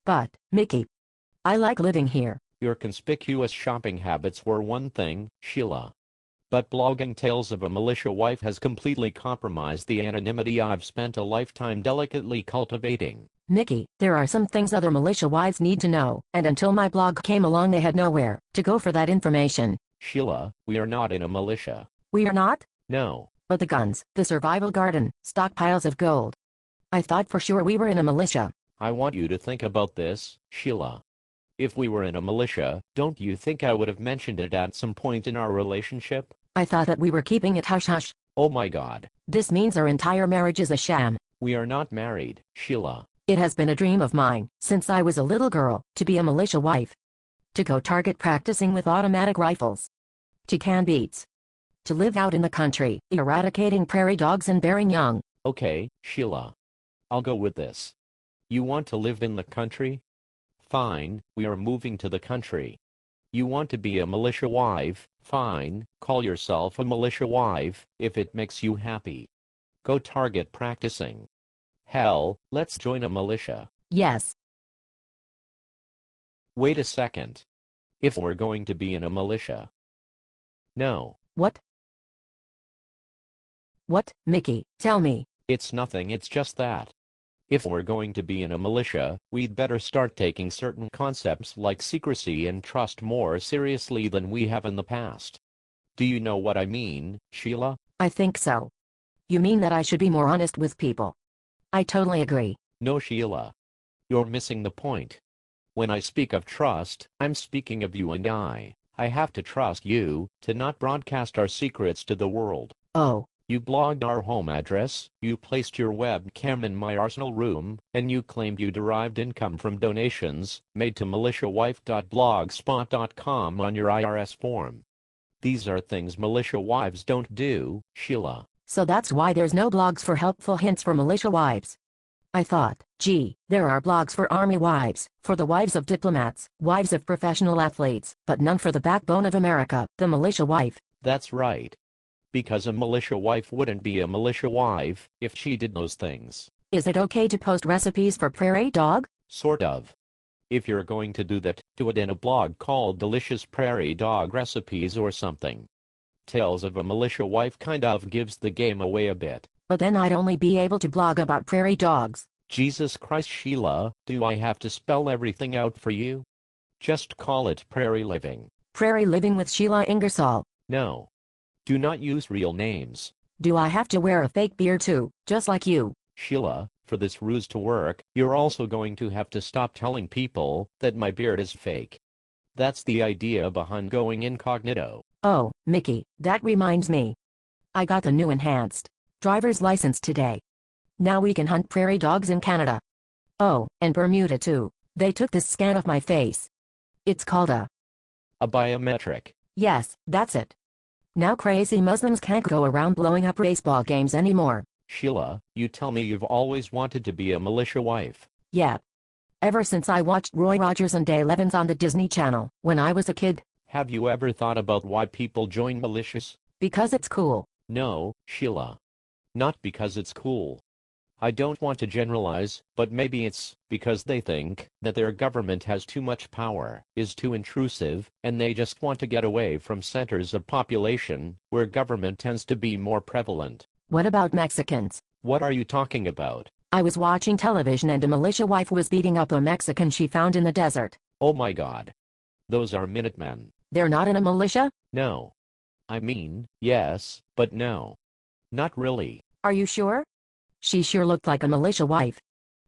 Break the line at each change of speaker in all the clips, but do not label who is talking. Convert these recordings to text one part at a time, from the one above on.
But, Mickey, I like living here.
Your conspicuous shopping habits were one thing, Sheila. But blogging tales of a militia wife has completely compromised the anonymity I've spent a lifetime delicately cultivating.
Mickey, there are some things other militia wives need to know, and until my blog came along they had nowhere to go for that information.
Sheila, we are not in a militia.
We are not?
No.
But the guns, the survival garden, stockpiles of gold. I thought for sure we were in a militia.
I want you to think about this, Sheila. If we were in a militia, don't you think I would have mentioned it at some point in our relationship?
I thought that we were keeping it hush-hush.
Oh my God.
This means our entire marriage is a sham.
We are not married, Sheila.
It has been a dream of mine, since I was a little girl, to be a militia wife. To go target practicing with automatic rifles. To can beets. To live out in the country, eradicating prairie dogs and bearing young.
Okay, Sheila. I'll go with this. You want to live in the country? Fine, we are moving to the country. You want to be a militia wife? Fine, call yourself a militia wife, if it makes you happy. Go target practicing. Hell, let's join a militia.
Yes.
Wait a second. If we're going to be in a militia. No.
What? What, Mickey, tell me.
It's nothing, it's just that. If we're going to be in a militia, we'd better start taking certain concepts like secrecy and trust more seriously than we have in the past. Do you know what I mean, Sheila?
I think so. You mean that I should be more honest with people? I totally agree.
No, Sheila. You're missing the point. When I speak of trust, I'm speaking of you and I. I have to trust you to not broadcast our secrets to the world.
Oh.
You blogged our home address, you placed your webcam in my arsenal room, and you claimed you derived income from donations made to militiawife.blogspot.com on your IRS form. These are things militia wives don't do, Sheila.
So that's why there's no blogs for helpful hints for militia wives. I thought, gee, there are blogs for army wives, for the wives of diplomats, wives of professional athletes, but none for the backbone of America, the militia wife.
That's right. Because a militia wife wouldn't be a militia wife if she did those things.
Is it okay to post recipes for prairie dog?
Sort of. If you're going to do that, do it in a blog called Delicious Prairie Dog Recipes or something. Tales of a Militia Wife kind of gives the game away a bit.
But then I'd only be able to blog about prairie dogs.
Jesus Christ, Sheila, do I have to spell everything out for you? Just call it Prairie Living.
Prairie Living with Sheila Ingersoll.
No. Do not use real names.
Do I have to wear a fake beard too, just like you?
Sheila, for this ruse to work, you're also going to have to stop telling people that my beard is fake. That's the idea behind going incognito.
Oh, Mickey, that reminds me. I got the new enhanced driver's license today. Now we can hunt prairie dogs in Canada. Oh, and Bermuda too. They took this scan of my face. It's called a
biometric.
Yes, that's it. Now crazy Muslims can't go around blowing up baseball games anymore.
Sheila, you tell me you've always wanted to be a militia wife.
Yeah. Ever since I watched Roy Rogers and Dale Evans on the Disney Channel, when I was a kid.
Have you ever thought about why people join militias?
Because it's cool.
No, Sheila. Not because it's cool. I don't want to generalize, but maybe it's because they think that their government has too much power, is too intrusive, and they just want to get away from centers of population where government tends to be more prevalent.
What about Mexicans?
What are you talking about?
I was watching television and a militia wife was beating up a Mexican she found in the desert.
Oh my God. Those are Minutemen.
They're not in a militia?
No. I mean, yes, but no. Not really.
Are you sure? She sure looked like a militia wife.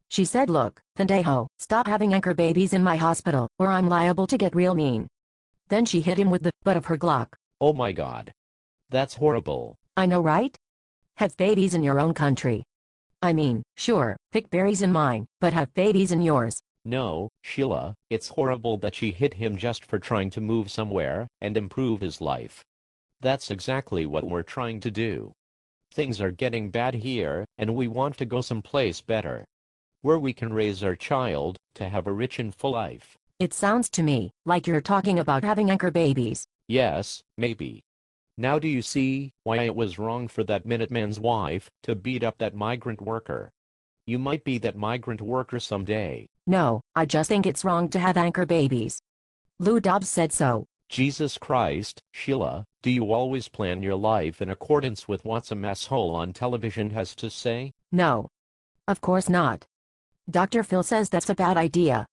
She said, "Look, pendejo, stop having anchor babies in my hospital, or I'm liable to get real mean." Then she hit him with the butt of her Glock.
Oh my God. That's horrible.
I know, right? Have babies in your own country. I mean, sure, pick berries in mine, but have babies in yours.
No, Sheila, it's horrible that she hit him just for trying to move somewhere and improve his life. That's exactly what we're trying to do. Things are getting bad here, and we want to go someplace better, where we can raise our child to have a rich and full life.
It sounds to me like you're talking about having anchor babies.
Yes, maybe. Now do you see why it was wrong for that Minuteman's wife to beat up that migrant worker? You might be that migrant worker someday.
No, I just think it's wrong to have anchor babies. Lou Dobbs said so.
Jesus Christ, Sheila, do you always plan your life in accordance with what some asshole on television has to say?
No. Of course not. Dr. Phil says that's a bad idea.